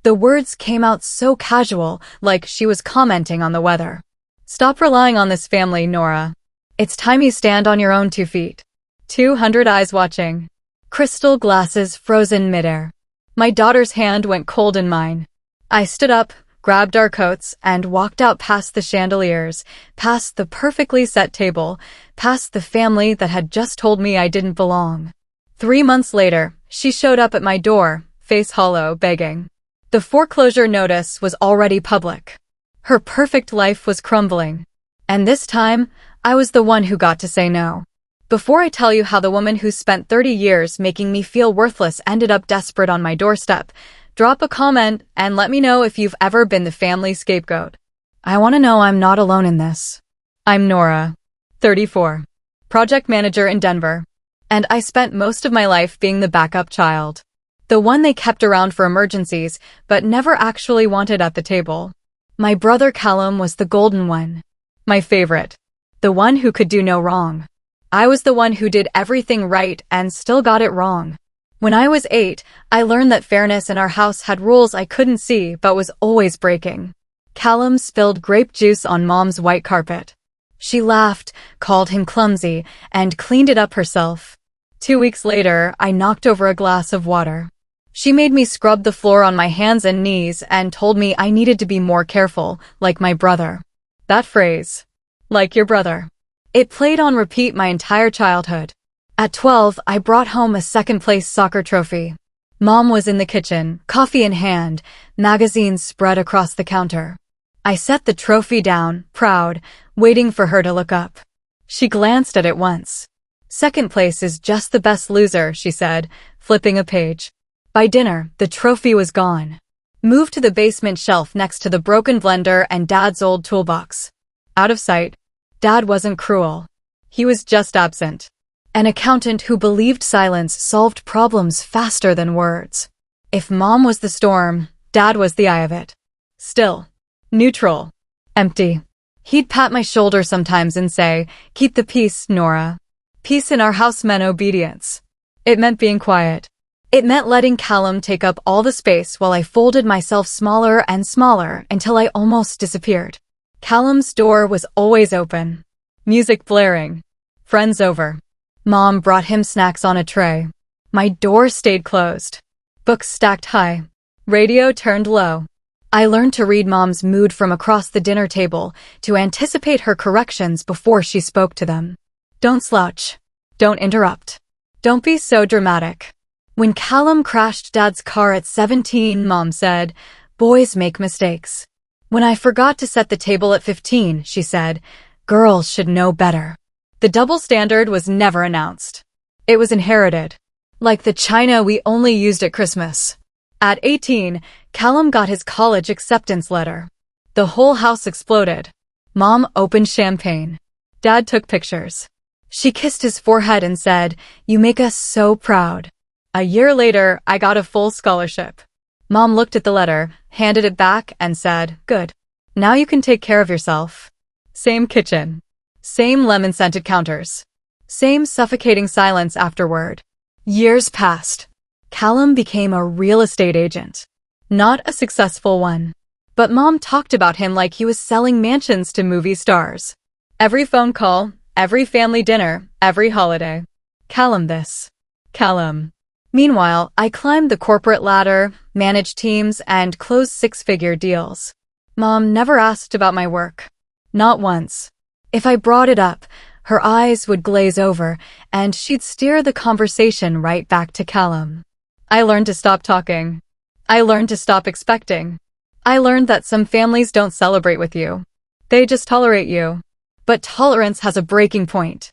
The words came out so casual, like she was commenting on the weather. Stop relying on this family, Nora. It's time you stand on your own 2 feet. 200 eyes watching. Crystal glasses frozen midair. My daughter's hand went cold in mine. I stood up, grabbed our coats, and walked out past the chandeliers, past the perfectly set table, past the family that had just told me I didn't belong. 3 months later, she showed up at my door, face hollow, begging. The foreclosure notice was already public. Her perfect life was crumbling. And this time, I was the one who got to say no. Before I tell you how the woman who spent 30 years making me feel worthless ended up desperate on my doorstep, drop a comment and let me know if you've ever been the family scapegoat. I want to know I'm not alone in this. I'm Nora, 34, project manager in Denver, and I spent most of my life being the backup child. The one they kept around for emergencies, but never actually wanted at the table. My brother Callum was the golden one. My favorite. The one who could do no wrong. I was the one who did everything right and still got it wrong. When I was 8, I learned that fairness in our house had rules I couldn't see but was always breaking. Callum spilled grape juice on Mom's white carpet. She laughed, called him clumsy, and cleaned it up herself. 2 weeks later, I knocked over a glass of water. She made me scrub the floor on my hands and knees and told me I needed to be more careful, like my brother. That phrase, like your brother. It played on repeat my entire childhood. At 12, I brought home a second-place soccer trophy. Mom was in the kitchen, coffee in hand, magazines spread across the counter. I set the trophy down, proud, waiting for her to look up. She glanced at it once. Second place is just the best loser, she said, flipping a page. By dinner, the trophy was gone. Moved to the basement shelf next to the broken blender and Dad's old toolbox. Out of sight. Dad wasn't cruel. He was just absent. An accountant who believed silence solved problems faster than words. If Mom was the storm, Dad was the eye of it. Still. Neutral. Empty. He'd pat my shoulder sometimes and say, "Keep the peace, Nora." Peace in our house meant obedience. It meant being quiet. It meant letting Callum take up all the space while I folded myself smaller and smaller until I almost disappeared. Callum's door was always open. Music blaring. Friends over. Mom brought him snacks on a tray. My door stayed closed. Books stacked high. Radio turned low. I learned to read Mom's mood from across the dinner table, to anticipate her corrections before she spoke to them. Don't slouch. Don't interrupt. Don't be so dramatic. When Callum crashed Dad's car at 17, Mom said, "Boys make mistakes." When I forgot to set the table at 15, she said, "Girls should know better." The double standard was never announced. It was inherited. Like the china we only used at Christmas. At 18, Callum got his college acceptance letter. The whole house exploded. Mom opened champagne. Dad took pictures. She kissed his forehead and said, "You make us so proud." A year later, I got a full scholarship. Mom looked at the letter, handed it back, and said, "Good. Now you can take care of yourself." Same kitchen. Same lemon-scented counters. Same suffocating silence afterward. Years passed. Callum became a real estate agent. Not a successful one. But Mom talked about him like he was selling mansions to movie stars. Every phone call, every family dinner, every holiday. Callum this. Callum. Meanwhile, I climbed the corporate ladder, managed teams, and closed six-figure deals. Mom never asked about my work. Not once. If I brought it up, her eyes would glaze over, and she'd steer the conversation right back to Callum. I learned to stop talking. I learned to stop expecting. I learned that some families don't celebrate with you. They just tolerate you. But tolerance has a breaking point.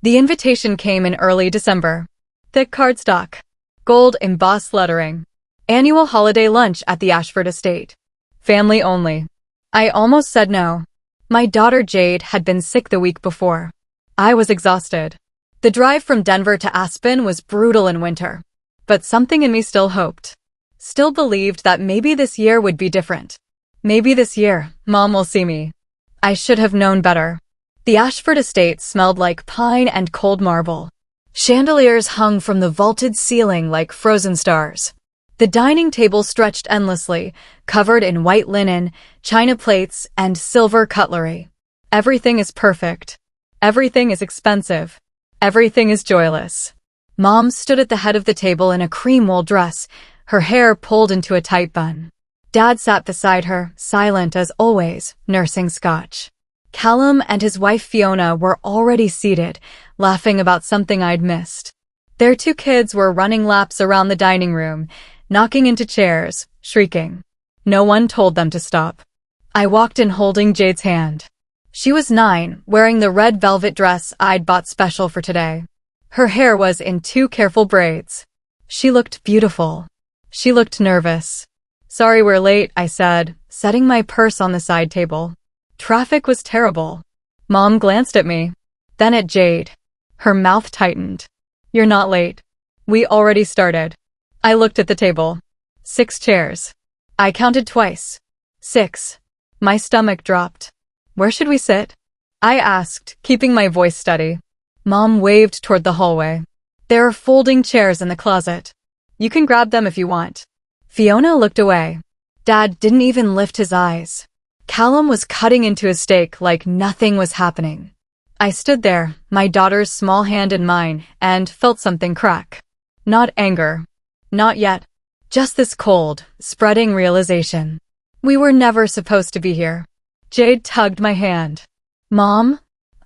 The invitation came in early December. Thick cardstock. Gold embossed lettering. Annual holiday lunch at the Ashford estate. Family only. I almost said no. My daughter Jade had been sick the week before. I was exhausted. The drive from Denver to Aspen was brutal in winter. But something in me still hoped. Still believed that maybe this year would be different. Maybe this year, Mom will see me. I should have known better. The Ashford estate smelled like pine and cold marble. Chandeliers hung from the vaulted ceiling like frozen stars. The dining table stretched endlessly, covered in white linen, china plates, and silver cutlery. Everything is perfect. Everything is expensive. Everything is joyless. Mom stood at the head of the table in a cream wool dress, her hair pulled into a tight bun. Dad sat beside her, silent as always, nursing scotch. Callum and his wife Fiona were already seated, laughing about something I'd missed. Their two kids were running laps around the dining room, knocking into chairs, shrieking. No one told them to stop. I walked in holding Jade's hand. She was 9, wearing the red velvet dress I'd bought special for today. Her hair was in 2 careful braids. She looked beautiful. She looked nervous. "Sorry we're late," I said, setting my purse on the side table. Traffic was terrible. Mom glanced at me, then at Jade. Her mouth tightened. "You're not late. We already started." I looked at the table. 6 chairs. I counted twice. 6. My stomach dropped. "Where should we sit?" I asked, keeping my voice steady. Mom waved toward the hallway. "There are folding chairs in the closet. You can grab them if you want." Fiona looked away. Dad didn't even lift his eyes. Callum was cutting into a steak like nothing was happening. I stood there, my daughter's small hand in mine, and felt something crack. Not anger. Not yet. Just this cold, spreading realization. We were never supposed to be here. Jade tugged my hand. "Mom?"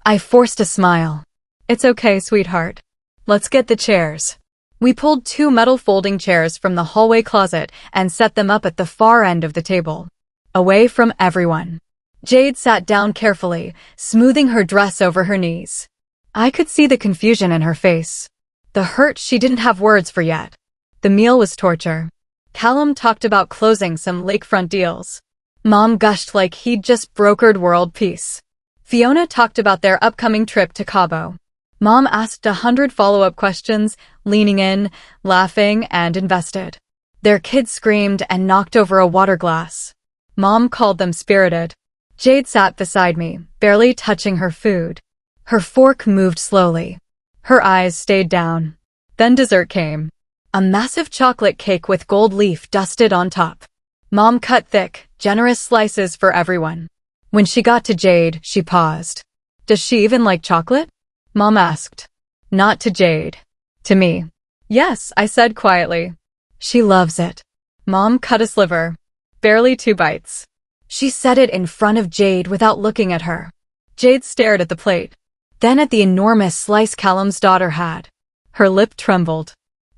I forced a smile. "It's okay, sweetheart. Let's get the chairs." We pulled 2 metal folding chairs from the hallway closet and set them up at the far end of the table, away from everyone. Jade sat down carefully, smoothing her dress over her knees. I could see the confusion in her face, the hurt she didn't have words for yet. The meal was torture. Callum talked about closing some lakefront deals. Mom gushed like he'd just brokered world peace. Fiona talked about their upcoming trip to Cabo. Mom asked 100 follow-up questions, leaning in, laughing, and invested. Their kids screamed and knocked over a water glass. Mom called them spirited. Jade sat beside me, barely touching her food. Her fork moved slowly. Her eyes stayed down. Then dessert came. A massive chocolate cake with gold leaf dusted on top. Mom cut thick, generous slices for everyone. When she got to Jade, she paused. "Does she even like chocolate?" Mom asked. Not to Jade. To me. "Yes," I said quietly. "She loves it." Mom cut a sliver. Barely 2 bites. She set it in front of Jade without looking at her. Jade stared at the plate, then at the enormous slice Callum's daughter had. Her lip trembled.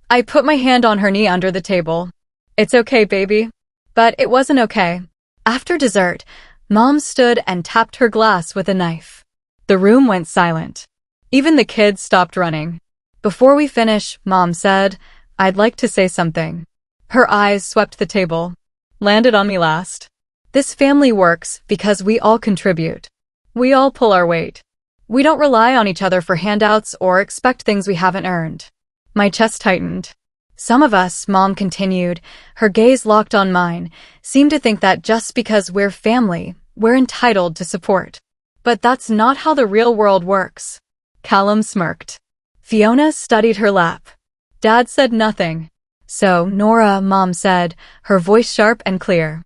I put my hand on her knee under the table. "It's okay, baby." But it wasn't okay. After dessert, Mom stood and tapped her glass with a knife. The room went silent. Even the kids stopped running. "Before we finish," Mom said, "I'd like to say something." Her eyes swept the table, landed on me last. This family works because we all contribute. We all pull our weight. We don't rely on each other for handouts or expect things we haven't earned. My chest tightened. Some of us, Mom continued, her gaze locked on mine, seem to think that just because we're family, we're entitled to support. But that's not how the real world works. Callum smirked. Fiona studied her lap. Dad said nothing. "So, Nora," Mom said, her voice sharp and clear.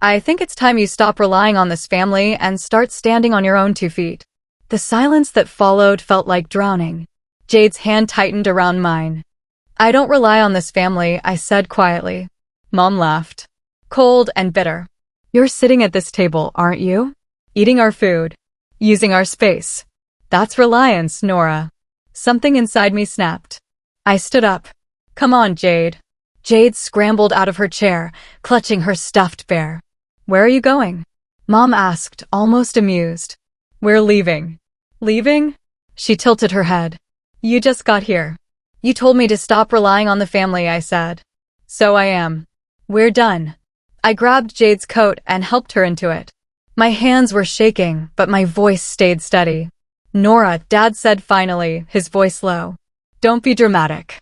"I think it's time you stop relying on this family and start standing on your own 2 feet." The silence that followed felt like drowning. Jade's hand tightened around mine. "I don't rely on this family," I said quietly. Mom laughed. Cold and bitter. "You're sitting at this table, aren't you? Eating our food. Using our space. That's reliance, Nora." Something inside me snapped. I stood up. "Come on, Jade." Jade scrambled out of her chair, clutching her stuffed bear. "Where are you going?" Mom asked, almost amused. "We're leaving." "Leaving?" She tilted her head. "You just got here. You told me to stop relying on the family," I said. "So I am. We're done." I grabbed Jade's coat and helped her into it. My hands were shaking, but my voice stayed steady. "Nora," Dad said finally, his voice low. "Don't be dramatic."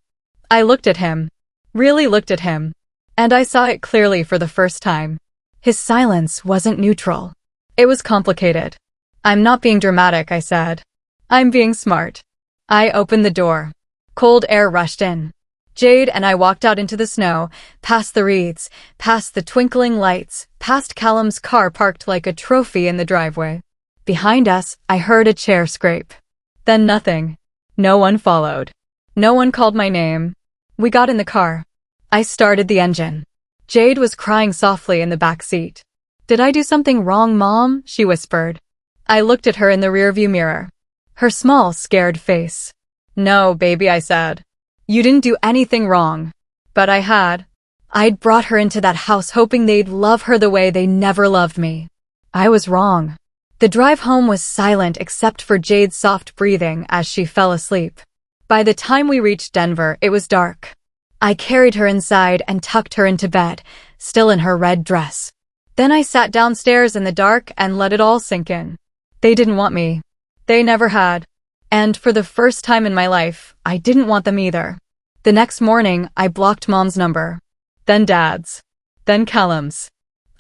I looked at him. Really looked at him. And I saw it clearly for the first time. His silence wasn't neutral. It was complicated. "I'm not being dramatic," I said. "I'm being smart." I opened the door. Cold air rushed in. Jade and I walked out into the snow, past the wreaths, past the twinkling lights, past Callum's car parked like a trophy in the driveway. Behind us, I heard a chair scrape. Then nothing. No one followed. No one called my name. We got in the car. I started the engine. Jade was crying softly in the back seat. "Did I do something wrong, Mom?" she whispered. I looked at her in the rearview mirror. Her small, scared face. "No, baby," I said. "You didn't do anything wrong." But I had. I'd brought her into that house hoping they'd love her the way they never loved me. I was wrong. The drive home was silent except for Jade's soft breathing as she fell asleep. By the time we reached Denver, it was dark. I carried her inside and tucked her into bed, still in her red dress. Then I sat downstairs in the dark and let it all sink in. They didn't want me. They never had. And for the first time in my life, I didn't want them either. The next morning, I blocked Mom's number. Then Dad's. Then Callum's.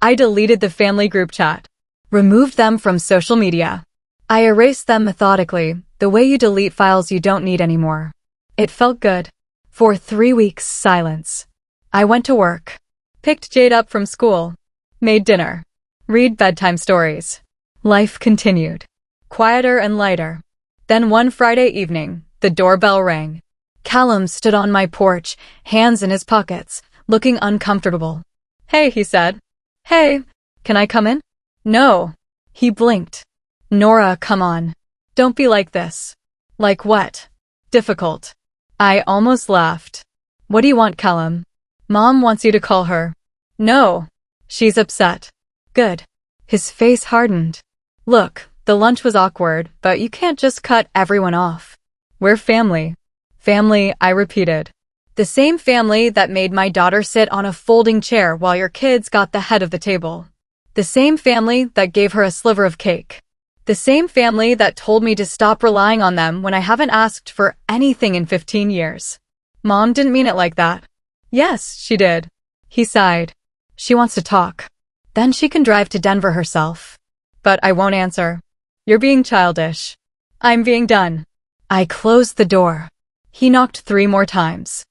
I deleted the family group chat. Removed them from social media. I erased them methodically, the way you delete files you don't need anymore. It felt good. For 3 weeks, silence. I went to work. Picked Jade up from school. Made dinner. Read bedtime stories. Life continued. Quieter and lighter. Then one Friday evening, the doorbell rang. Callum stood on my porch, hands in his pockets, looking uncomfortable. "Hey," he said. "Hey, can I come in?" "No." He blinked. "Nora, come on. Don't be like this." "Like what?" "Difficult." I almost laughed. "What do you want, Callum?" "Mom wants you to call her." "No." "She's upset." "Good." His face hardened. "Look, the lunch was awkward, but you can't just cut everyone off. We're family." "Family," I repeated. "The same family that made my daughter sit on a folding chair while your kids got the head of the table. The same family that gave her a sliver of cake. The same family that told me to stop relying on them when I haven't asked for anything in 15 years. Mom didn't mean it like that." "Yes, she did." He sighed. "She wants to talk. Then she can drive to Denver herself." "But I won't answer." "You're being childish." "I'm being done." I closed the door. He knocked 3 more times.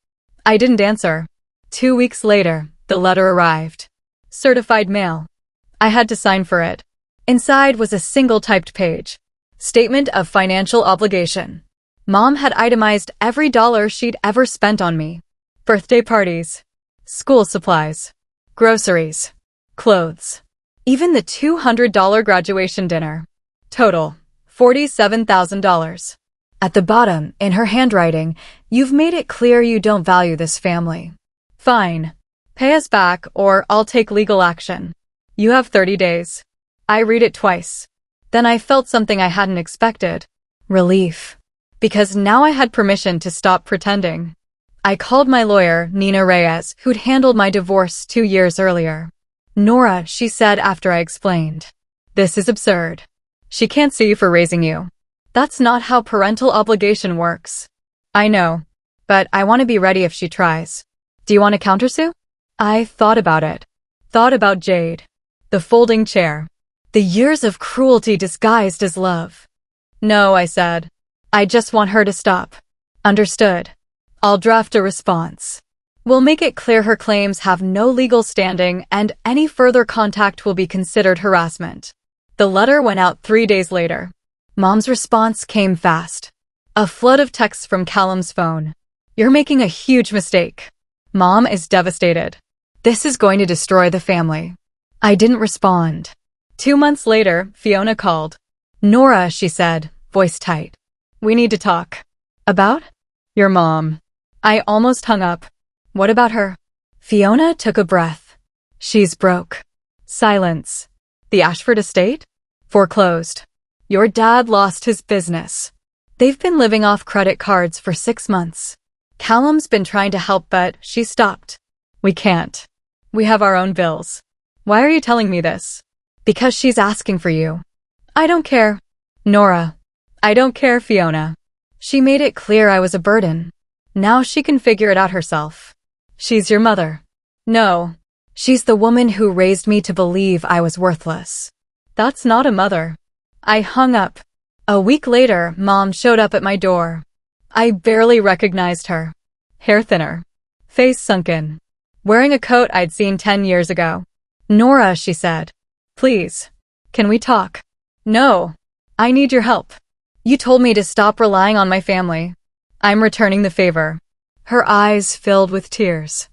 I didn't answer. 2 weeks later, the letter arrived. Certified mail. I had to sign for it. Inside was a single typed page. Statement of financial obligation. Mom had itemized every dollar she'd ever spent on me. Birthday parties. School supplies. Groceries. Clothes. Even the $200 graduation dinner. Total, $47,000. At the bottom, in her handwriting, "You've made it clear you don't value this family. Fine. Pay us back or I'll take legal action. You have 30 days. I read it twice. Then I felt something I hadn't expected. Relief. Because now I had permission to stop pretending. I called my lawyer, Nina Reyes, who'd handled my divorce 2 years earlier. "Nora," she said after I explained. "This is absurd. She can't sue you for raising you. That's not how parental obligation works." "I know. But I want to be ready if she tries." "Do you want to countersue?" I thought about it. Thought about Jade. The folding chair. The years of cruelty disguised as love. "No," I said. "I just want her to stop." "Understood. I'll draft a response. We'll make it clear her claims have no legal standing and any further contact will be considered harassment." The letter went out 3 days later. Mom's response came fast. A flood of texts from Callum's phone. "You're making a huge mistake." "Mom is devastated. This is going to destroy the family." I didn't respond. 2 months later, Fiona called. "Nora," she said, voice tight. "We need to talk." "About?" "Your mom." I almost hung up. "What about her?" Fiona took a breath. "She's broke." Silence. "The Ashford estate?" "Foreclosed. Your dad lost his business. They've been living off credit cards for 6 months. Callum's been trying to help but she stopped." "We can't. We have our own bills." "Why are you telling me this?" "Because she's asking for you." "I don't care." "Nora." "I don't care, Fiona. She made it clear I was a burden. Now she can figure it out herself." "She's your mother." "No. She's the woman who raised me to believe I was worthless." "That's not a mother." I hung up. A week later, Mom showed up at my door. I barely recognized her. Hair thinner. face sunken. Wearing a coat I'd seen 10 years ago. Nora, she said. Please. Can we talk? No. I need your help. You told me to stop relying on my family. I'm returning the favor. Her eyes filled with tears.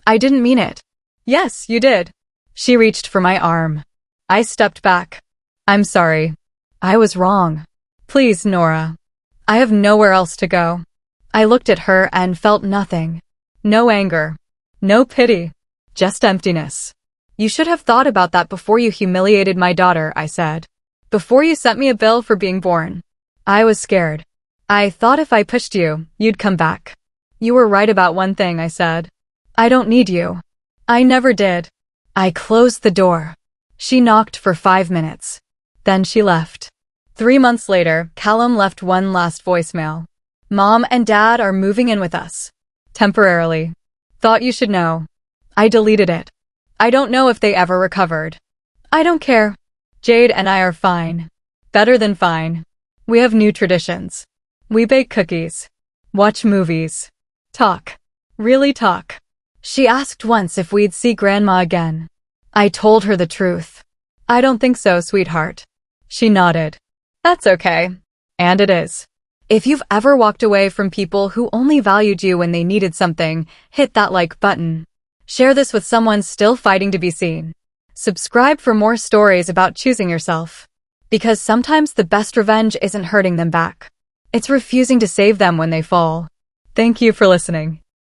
I didn't mean it. Yes, you did. She reached for my arm. I stepped back. I'm sorry. I was wrong. Please, Nora. I have nowhere else to go. I looked at her and felt nothing. No anger. No pity. Just emptiness. You should have thought about that before you humiliated my daughter, I said. Before you sent me a bill for being born. I was scared. I thought if I pushed you, you'd come back. You were right about one thing, I said. I don't need you. I never did. I closed the door. She knocked for 5 minutes. Then she left. 3 months later, Callum left one last voicemail. Mom and Dad are moving in with us. Temporarily. Thought you should know. I deleted it. I don't know if they ever recovered. I don't care. Jade and I are fine. Better than fine. We have new traditions. We bake cookies. Watch movies. Talk. Really talk. She asked once if we'd see Grandma again. I told her the truth. I don't think so, sweetheart. She nodded. That's okay. And it is. If you've ever walked away from people who only valued you when they needed something, hit that like button. Share this with someone still fighting to be seen. Subscribe for more stories about choosing yourself. Because sometimes the best revenge isn't hurting them back. It's refusing to save them when they fall. Thank you for listening.